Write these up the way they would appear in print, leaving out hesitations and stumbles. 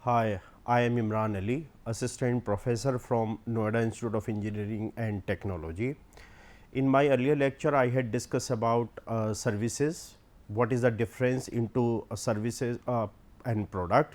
Hi, I am Imran Ali, Assistant Professor from Noida Institute of Engineering and Technology. In my earlier lecture, I had discussed about services, what is the difference into services and product.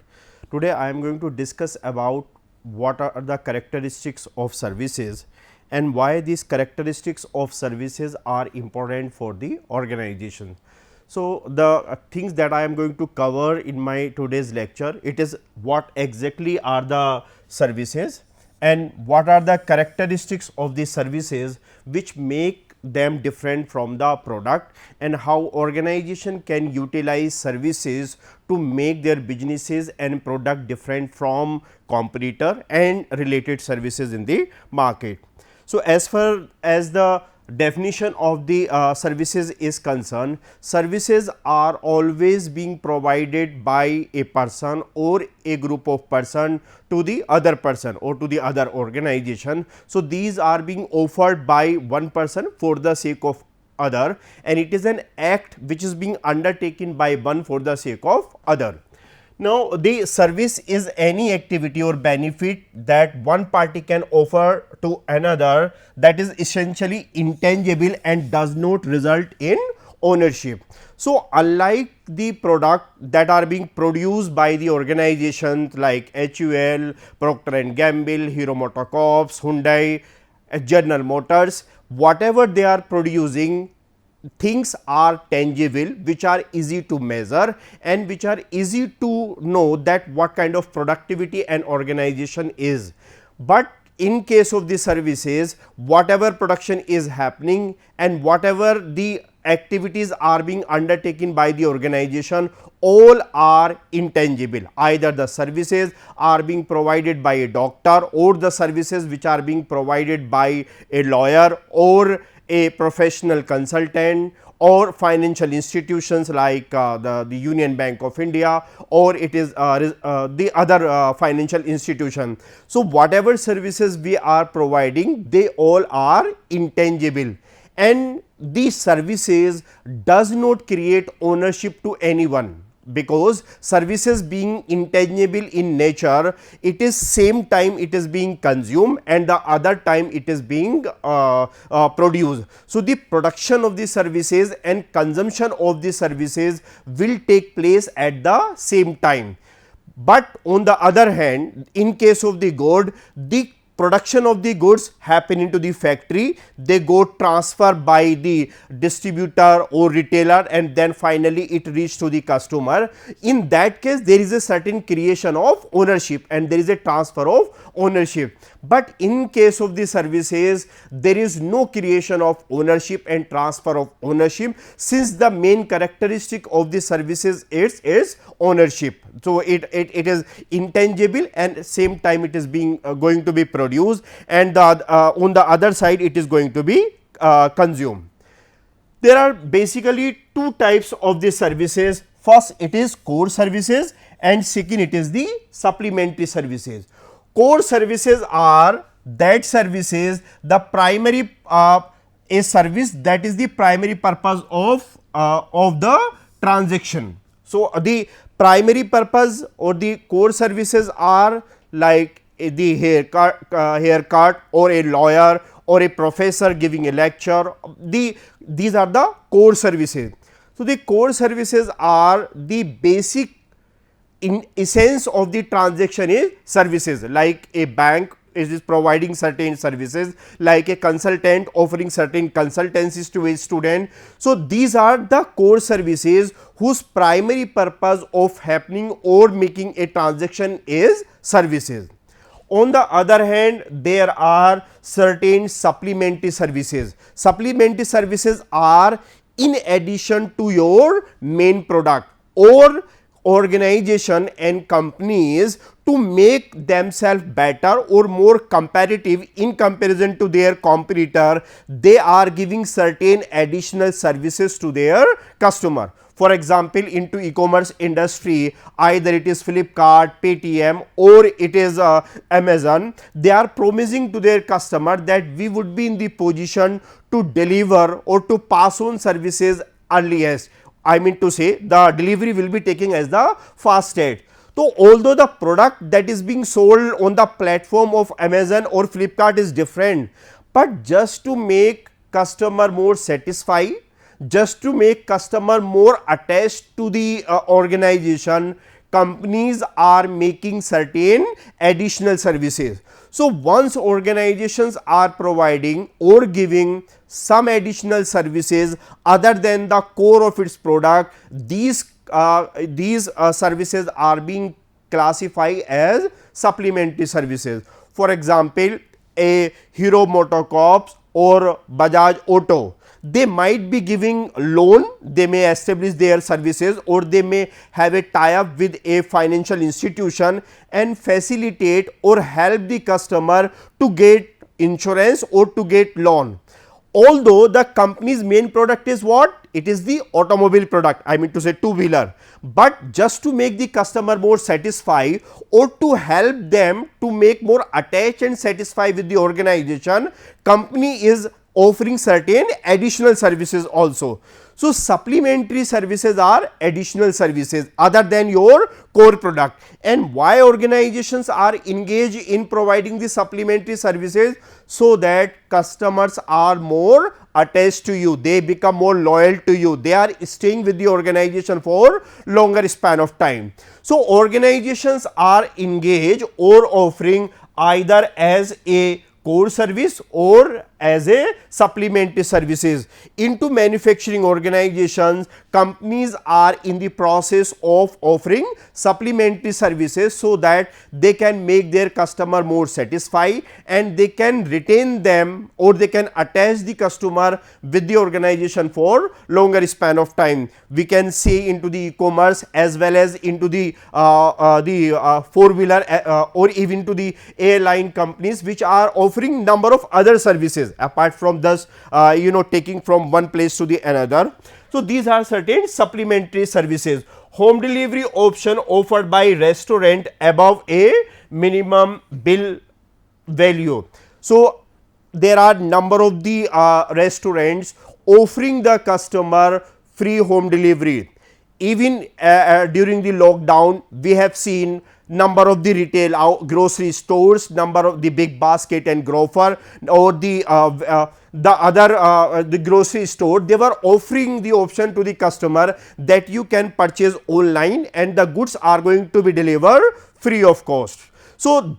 Today, I am going to discuss about what are the characteristics of services and why these characteristics of services are important for the organization. So, the things that I am going to cover in my today's lecture, it is what exactly are the services and what are the characteristics of the services which make them different from the product, and how organization can utilize services to make their businesses and product different from competitor and related services in the market. So, as far as the definition of the services is concerned, services are always being provided by a person or a group of person to the other person or to the other organization. So, these are being offered by one person for the sake of other, and it is an act which is being undertaken by one for the sake of other. Now, the service is any activity or benefit that one party can offer to another that is essentially intangible and does not result in ownership. So, unlike the product that are being produced by the organizations like HUL, Procter and Gamble, Hero MotoCorp, Hyundai, General Motors, whatever they are producing, things are tangible, which are easy to measure and which are easy to know that what kind of productivity an organization is. But in case of the services, whatever production is happening and whatever the activities are being undertaken by the organization, all are intangible. Either the services are being provided by a doctor, or the services which are being provided by a lawyer or a professional consultant, or financial institutions like the Union Bank of India, or it is the other financial institution. So, whatever services we are providing, they all are intangible, and these services does not create ownership to anyone, because services being intangible in nature, it is same time it is being consumed and the other time it is being produced. So, the production of the services and consumption of the services will take place at the same time. But on the other hand, in case of the good, the production of the goods happen into the factory, they go transfer by the distributor or retailer, and then finally it reach to the customer. In that case, there is a certain creation of ownership and there is a transfer of ownership. But in case of the services, there is no creation of ownership and transfer of ownership, since the main characteristic of the services is ownership. So, it is intangible and same time it is being going to be produced, and on the other side it is going to be consumed. There are basically two types of the services. First, it is core services, and second, it is the supplementary services. Core services are that services, the primary a service that is the primary purpose of the transaction. So, the primary purpose or the core services are like the haircut or a lawyer or a professor giving a lecture. These are the core services. So, the core services are the basic in essence of the transaction is services, like a bank is providing certain services, like a consultant offering certain consultancies to a student. So, these are the core services whose primary purpose of happening or making a transaction is services. On the other hand, there are certain supplementary services. Supplementary services are in addition to your main product, or organization and companies to make themselves better or more competitive in comparison to their competitor, they are giving certain additional services to their customer. For example, into e-commerce industry, either it is Flipkart, Paytm, or it is Amazon, they are promising to their customer that we would be in the position to deliver or to pass on services earliest. I mean to say, the delivery will be taking as the fastest. So, although the product that is being sold on the platform of Amazon or Flipkart is different, but just to make customer more satisfied, just to make customer more attached to the organization, companies are making certain additional services. So, once organizations are providing or giving some additional services other than the core of its product, these services are being classified as supplementary services. For example, a Hero MotoCorp or Bajaj Auto, they might be giving loan, they may establish their services, or they may have a tie up with a financial institution and facilitate or help the customer to get insurance or to get loan. Although the company's main product is what? It is the automobile product, I mean to say two-wheeler, but just to make the customer more satisfied or to help them to make more attached and satisfied with the organization, company is offering certain additional services also. So, supplementary services are additional services other than your core product. And why organizations are engaged in providing the supplementary services? So that customers are more attached to you, they become more loyal to you, they are staying with the organization for longer span of time. So, organizations are engaged or offering either as a core service or as a supplementary services. Into manufacturing organizations, companies are in the process of offering supplementary services so that they can make their customer more satisfied and they can retain them or they can attach the customer with the organization for longer span of time. We can see into the e-commerce as well as into the four-wheeler or even to the airline companies which are offering number of other services apart from this taking from one place to the another. So, these are certain supplementary services. Home delivery option offered by restaurant above a minimum bill value. So, there are number of the restaurants offering the customer free home delivery. Even during the lockdown, we have seen number of the retail grocery stores, number of the Big Basket and Grofer or the other the grocery store, they were offering the option to the customer that you can purchase online and the goods are going to be delivered free of cost. So,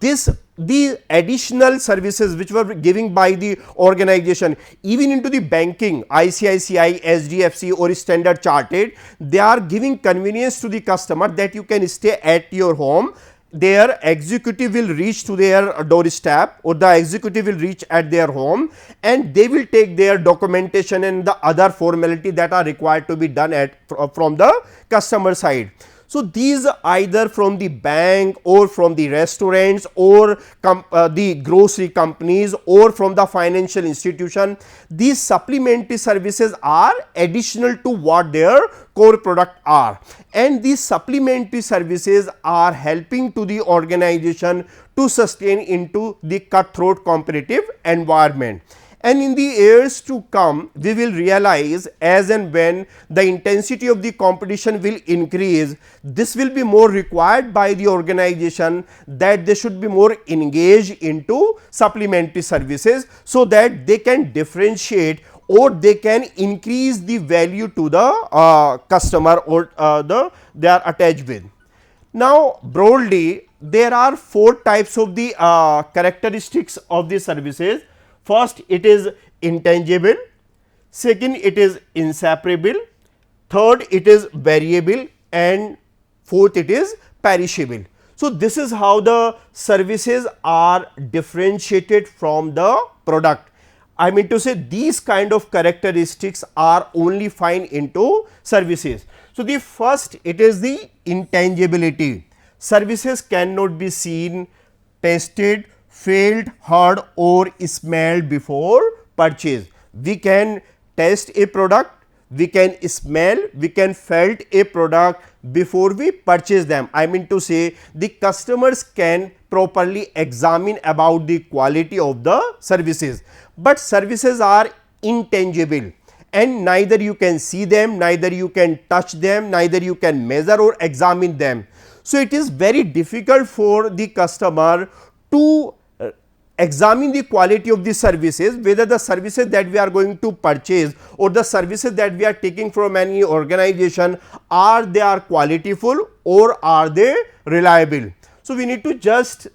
the additional services which were giving by the organization, even into the banking, ICICI, SDFC or Standard Chartered, they are giving convenience to the customer that you can stay at your home. Their executive will reach to their doorstep or the executive will reach at their home and they will take their documentation and the other formality that are required to be done from the customer side. So, these either from the bank or from the restaurants or the grocery companies or from the financial institution, these supplementary services are additional to what their core product are, and these supplementary services are helping to the organization to sustain into the cutthroat competitive environment. And in the years to come, we will realize as and when the intensity of the competition will increase, this will be more required by the organization that they should be more engaged into supplementary services, so that they can differentiate or they can increase the value to the customer or they are attached with. Now, broadly there are 4 types of the characteristics of the services. First, it is intangible, second it is inseparable, third it is variable, and fourth it is perishable. So, this is how the services are differentiated from the product. I mean to say these kind of characteristics are only found into services. So, the first, it is the intangibility. Services cannot be seen, tested, felt, heard or smelled before purchase. We can test a product, we can smell, we can felt a product before we purchase them. I mean to say the customers can properly examine about the quality of the services, but services are intangible and neither you can see them, neither you can touch them, neither you can measure or examine them. So, it is very difficult for the customer to examine the quality of the services, whether the services that we are going to purchase or the services that we are taking from any organization, are they are qualityful or are they reliable. So, we need to just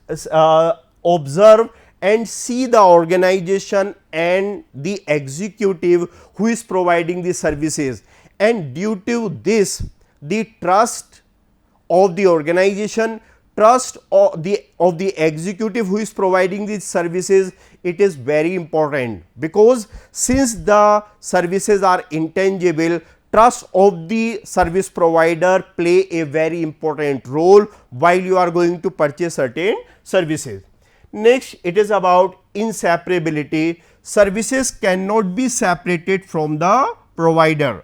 observe and see the organization and the executive who is providing the services, and due to this the trust of the organization, trust of the executive who is providing these services, it is very important, because since the services are intangible, trust of the service provider play a very important role while you are going to purchase certain services. Next, it is about inseparability. Services cannot be separated from the provider.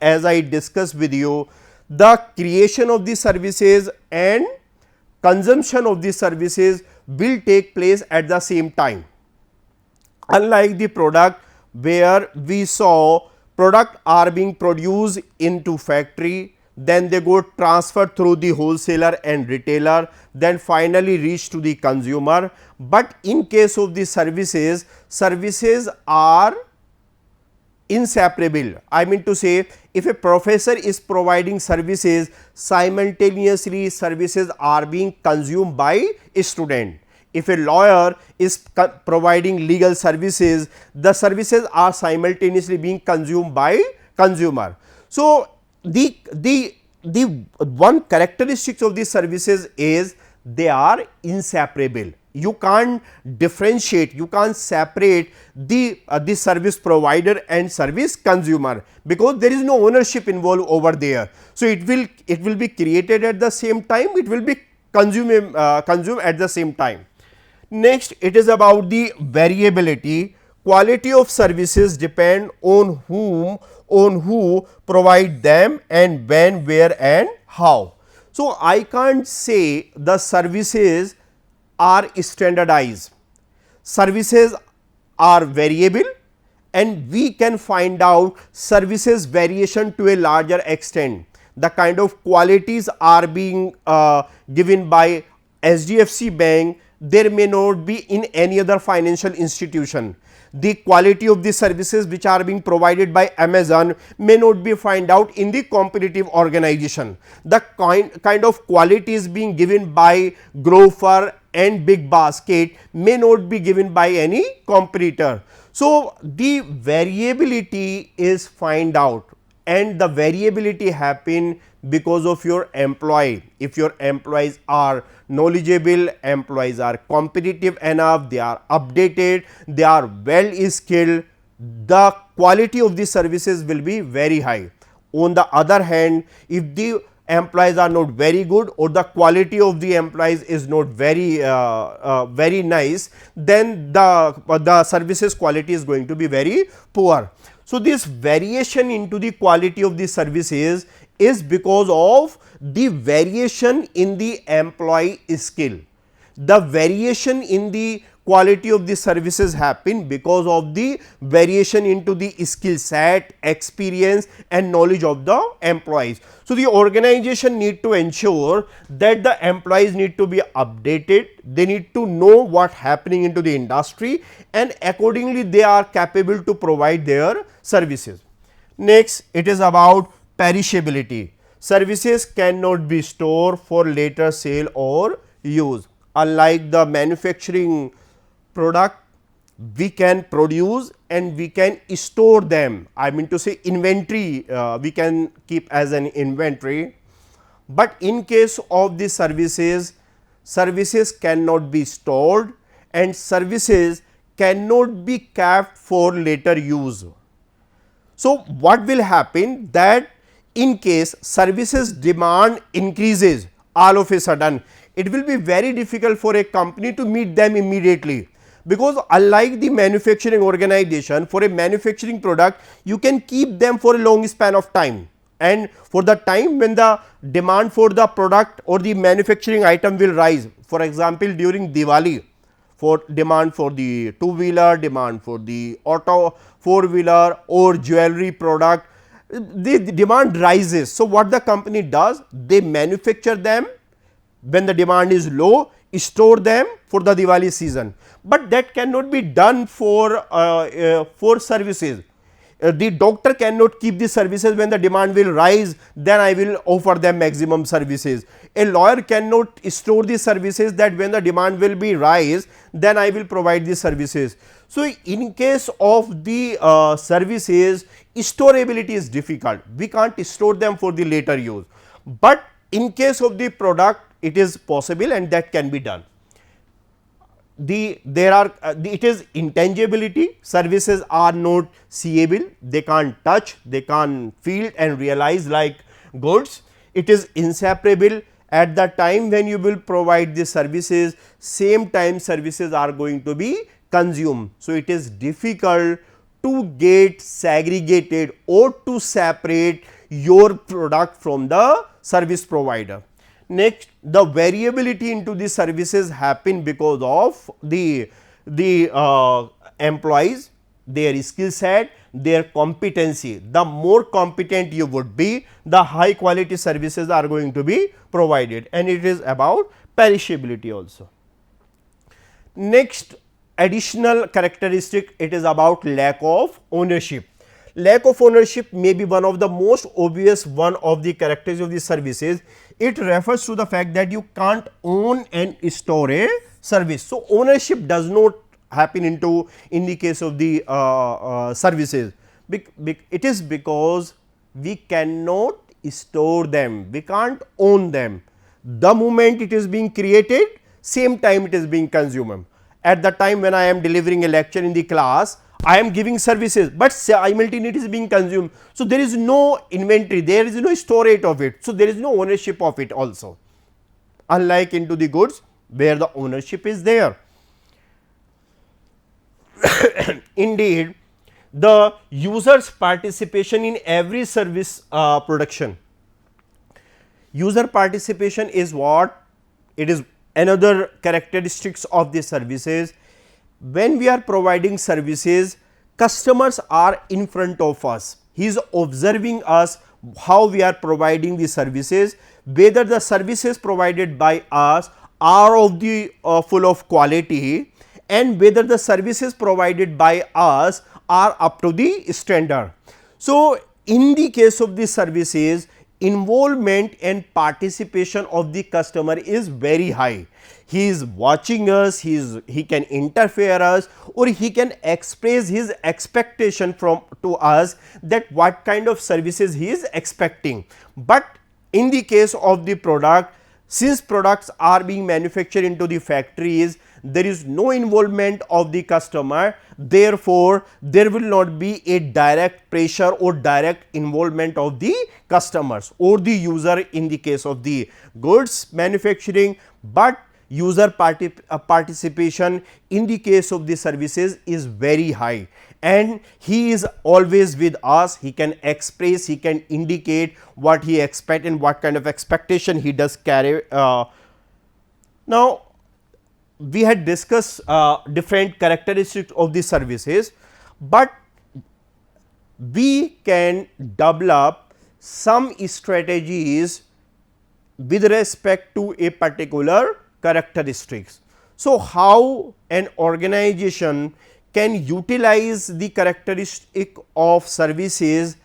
As I discussed with you, the creation of the services and consumption of the services will take place at the same time. Unlike the product, where we saw product are being produced into factory, then they go transferred through the wholesaler and retailer, then finally reach to the consumer. But in case of the services, services are inseparable. I mean to say, if a professor is providing services, simultaneously services are being consumed by a student. If a lawyer is providing legal services, the services are simultaneously being consumed by consumer. So, the one characteristics of these services is they are inseparable. You can't differentiate, you can't separate the service provider and service consumer, because there is no ownership involved over there. So, it will be created at the same time, it will be consumed at the same time. Next, it is about the variability. Quality of services depend on who provide them and when, where and how. So, I can't say the services are standardized. Services are variable, and we can find out services variation to a larger extent. The kind of qualities are being given by HDFC Bank, there may not be in any other financial institution. The quality of the services which are being provided by Amazon may not be find out in the competitive organization. The kind of qualities being given by Grofar and Big Basket may not be given by any competitor. So, the variability is find out, and the variability happen because of your employee. If your employees are knowledgeable, employees are competitive enough, they are updated, they are well skilled, the quality of the services will be very high. On the other hand, if the employees are not very good or the quality of the employees is not very very nice, then the services quality is going to be very poor. So, this variation into the quality of the services is because of the variation in the employee skill. The variation in the quality of the services happen because of the variation into the skill set, experience and knowledge of the employees. So, the organization need to ensure that the employees need to be updated, they need to know what happening into the industry, and accordingly they are capable to provide their services. Next, it is about perishability. Services cannot be stored for later sale or use. Unlike the manufacturing product, we can produce and we can store them. I mean to say inventory, we can keep as an inventory, but in case of the services, services cannot be stored and services cannot be kept for later use. So, what will happen that in case services demand increases all of a sudden, it will be very difficult for a company to meet them immediately, because unlike the manufacturing organization, for a manufacturing product you can keep them for a long span of time, and for the time when the demand for the product or the manufacturing item will rise. For example, during Diwali, for demand for the two-wheeler, demand for the auto four-wheeler or jewelry product, the demand rises. So, what the company does, they manufacture them when the demand is low, store them for the Diwali season, but that cannot be done for services. The doctor cannot keep the services when the demand will rise, then I will offer them maximum services. A lawyer cannot store the services that when the demand will be rise, then I will provide the services. So, in case of the services, storability is difficult, we can't store them for the later use, but in case of the product it is possible and that can be done. It is intangibility, services are not seeable, they can't touch, they can't feel and realize like goods. It is inseparable, at the time when you will provide the services, same time services are going to be consumed. So, it is difficult to get segregated or to separate your product from the service provider. Next, the variability into the services happen because of the employees, their skill set, their competency. The more competent you would be, the high quality services are going to be provided, and it is about perishability also. Next additional characteristic, it is about lack of ownership. Lack of ownership may be one of the most obvious one of the characteristics of the services. It refers to the fact that you can't own and store a service. So, ownership does not happen in the case of the services. It is because we cannot store them, we can't own them. The moment it is being created, same time it is being consumed. At the time when I am delivering a lecture in the class, I am giving services, but simultaneously it is being consumed. So, there is no inventory, there is no storage of it. So, there is no ownership of it also, unlike into the goods where the ownership is there. Indeed, the user's participation in every service production. User participation is what? It is another characteristics of the services. When we are providing services, customers are in front of us, he is observing us how we are providing the services, whether the services provided by us are of the full of quality, and whether the services provided by us are up to the standard. So, in the case of the services, involvement and participation of the customer is very high. He is watching us, he can interfere us, or he can express his expectation to us that what kind of services he is expecting. But in the case of the product, since products are being manufactured into the factories, there is no involvement of the customer, therefore, there will not be a direct pressure or direct involvement of the customers or the user in the case of the goods manufacturing, but user participation in the case of the services is very high, and he is always with us, he can express, he can indicate what he expect and what kind of expectation he does carry. Now, we had discussed different characteristics of the services, but we can develop some strategies with respect to a particular characteristics. So, how an organization can utilize the characteristic of services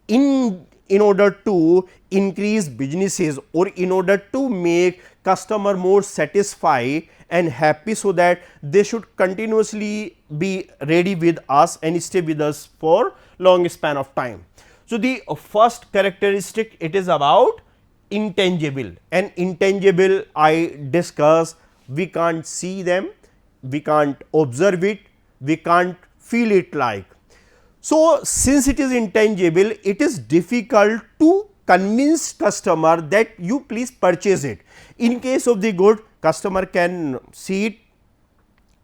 in order to increase businesses or in order to make customer more satisfied and happy, so that they should continuously be ready with us and stay with us for long span of time. So, the first characteristic, it is about intangible, and intangible I discuss, we can't see them, we can't observe it, we can't feel it like. So, since it is intangible, it is difficult to convince customer that you please purchase it. In case of the good, customer can see it,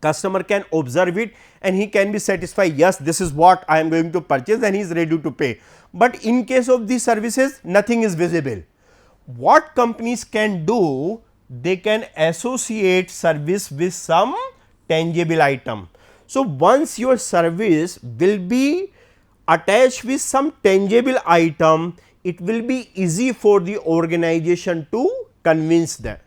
customer can observe it, and he can be satisfied, yes, this is what I am going to purchase, and he is ready to pay. But in case of the services, nothing is visible. What companies can do, they can associate service with some tangible item. So, once your service will be attached with some tangible item, it will be easy for the organization to convince them.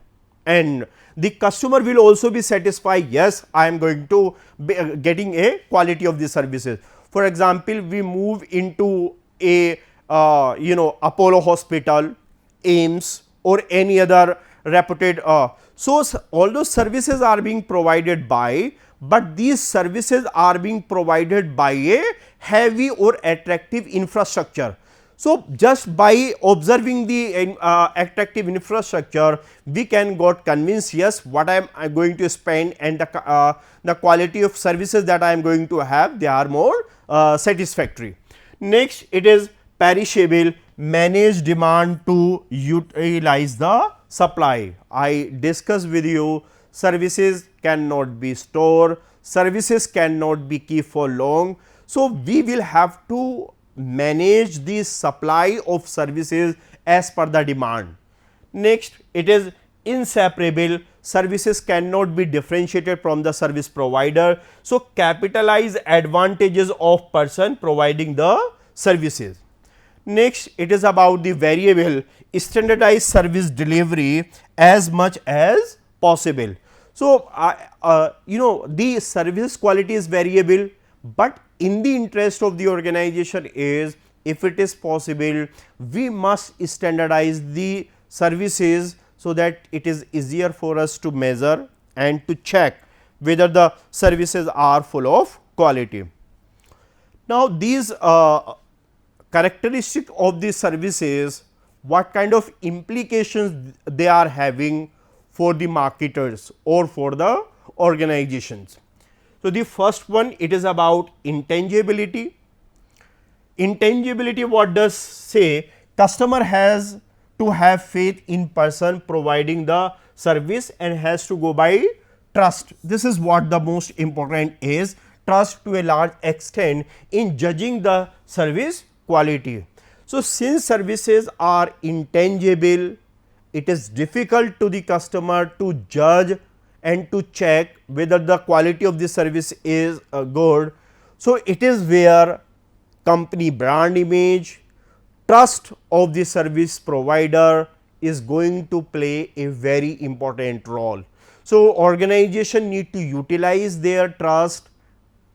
and the customer will also be satisfied, yes, I am going to be getting a quality of the services. For example, we move into a Apollo Hospital, AIMS or any other reputed so all those services are being provided by, but these services are being provided by a heavy or attractive infrastructure. So, just by observing the attractive infrastructure, we can got convinced, yes, what I am going to spend and the quality of services that I am going to have, they are more satisfactory. Next, it is perishable, manage demand to utilize the supply. I discussed with you, services cannot be stored, services cannot be kept for long. So, we will have to manage the supply of services as per the demand. Next, it is inseparable, services cannot be differentiated from the service provider. So, capitalize advantages of person providing the services. Next, it is about the variable, standardized service delivery as much as possible. So, the service quality is variable, but in the interest of the organization is, if it is possible, we must standardize the services so that it is easier for us to measure and to check whether the services are full of quality. Now, these characteristic of the services, what kind of implications they are having for the marketers or for the organizations. So, the first one, it is about intangibility. Intangibility, what does say? Customer has to have faith in person providing the service and has to go by trust. This is what the most important is, trust to a large extent in judging the service quality. So, since services are intangible, it is difficult to the customer to judge and to check whether the quality of the service is good. So, it is where company brand image, trust of the service provider is going to play a very important role. So, organization need to utilize their trust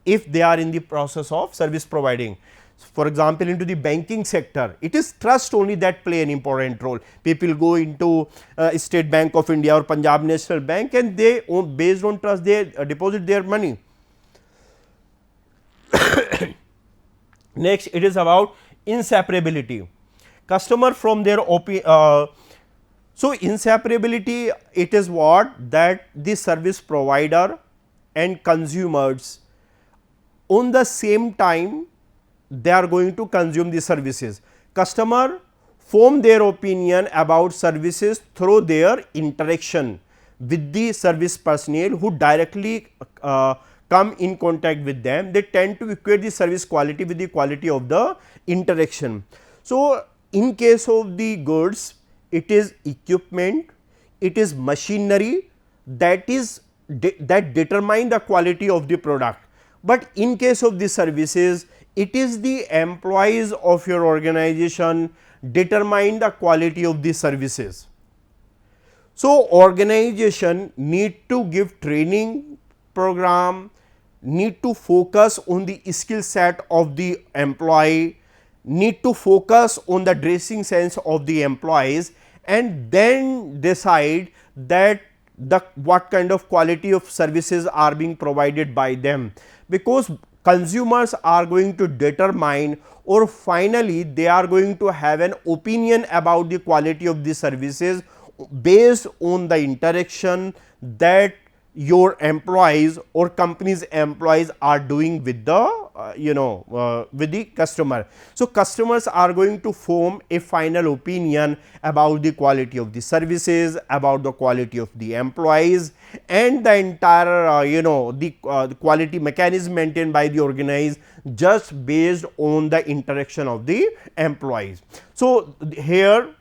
if they are in the process of service providing. For example, into the banking sector, it is trust only that play an important role. People go into State Bank of India or Punjab National Bank and they based on trust they deposit their money. Next, it is about inseparability. Customer from their so inseparability, it is what that the service provider and consumers on the same time they are going to consume the services. Customer form their opinion about services through their interaction with the service personnel who directly come in contact with them. They tend to equate the service quality with the quality of the interaction. So, in case of the goods, it is equipment, it is machinery that is that determine the quality of the product. But in case of the services, it is the employees of your organization determine the quality of the services. So, organization need to give training program, need to focus on the skill set of the employee, need to focus on the dressing sense of the employees and then decide that what kind of quality of services are being provided by them, because consumers are going to determine or finally they are going to have an opinion about the quality of the services based on the interaction that your employees or company's employees are doing with the with the customer. So, customers are going to form a final opinion about the quality of the services, about the quality of the employees and the entire the quality mechanism maintained by the organized just based on the interaction of the employees. So, here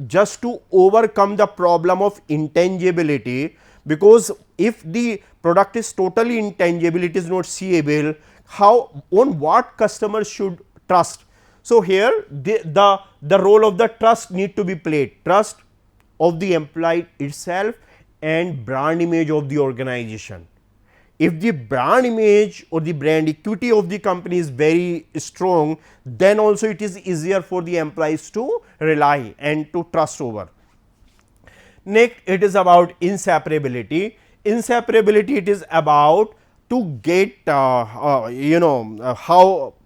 just to overcome the problem of intangibility, because if the product is totally intangible, it is not seeable, how on what customers should trust. So, here the role of the trust need to be played, trust of the employee itself and brand image of the organization. If the brand image or the brand equity of the company is very strong, then also it is easier for the employees to rely and to trust over. Next, it is about inseparability. Inseparability, it is about to get how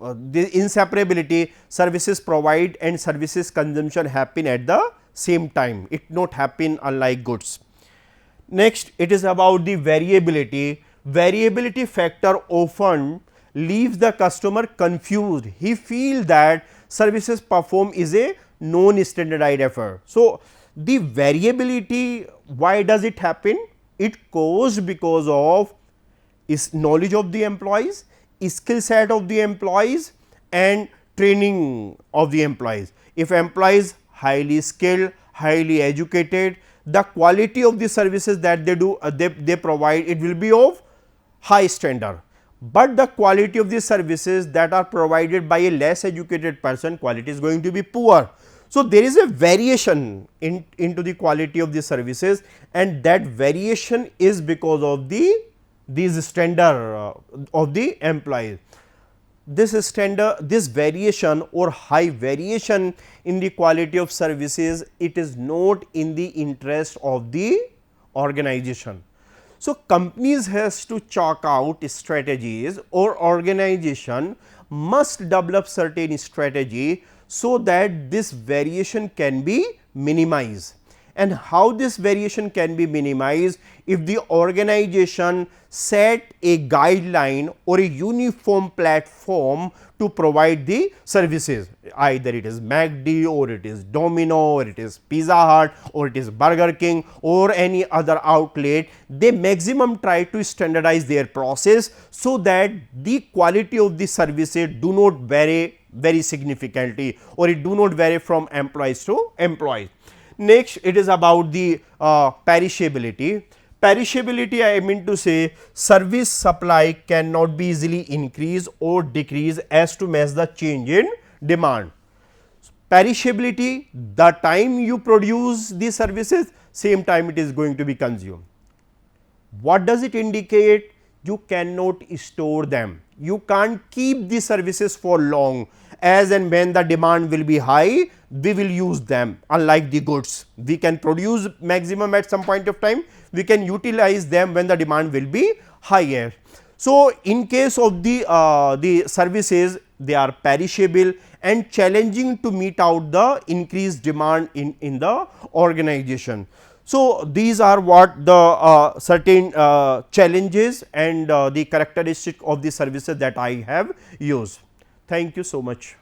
the inseparability, services provide and services consumption happen at the same time, it not happen unlike goods. Next, it is about the variability. Variability factor often leaves the customer confused. He feel that services performed is a non standardized effort. So, the variability, why does it happen? It caused because of is knowledge of the employees, skill set of the employees and training of the employees. If employees highly skilled, highly educated, the quality of the services that they do they provide, it will be of high standard, but the quality of the services that are provided by a less educated person, quality is going to be poor. So, there is a variation into the quality of the services, and that variation is because of these standard of the employees. This variation or high variation in the quality of services, it is not in the interest of the organization. So, companies has to chalk out strategies, or organization must develop certain strategy so that this variation can be minimized. And how this variation can be minimized? If the organization set a guideline or a uniform platform to provide the services, either it is McD or it is Domino or it is Pizza Hut or it is Burger King or any other outlet, they maximum try to standardize their process so that the quality of the services do not vary very significantly, or it do not vary from employees to employees. Next, it is about the perishability. Perishability, I mean to say, service supply cannot be easily increase or decrease as to match the change in demand. Perishability, the time you produce the services, same time it is going to be consumed. What does it indicate? You cannot store them. You can't keep the services for long. As and when the demand will be high, we will use them. Unlike the goods, we can produce maximum at some point of time, we can utilize them when the demand will be higher. So, in case of the services, they are perishable and challenging to meet out the increased demand in the organization. So, these are what the certain challenges and the characteristic of the services that I have used. Thank you so much.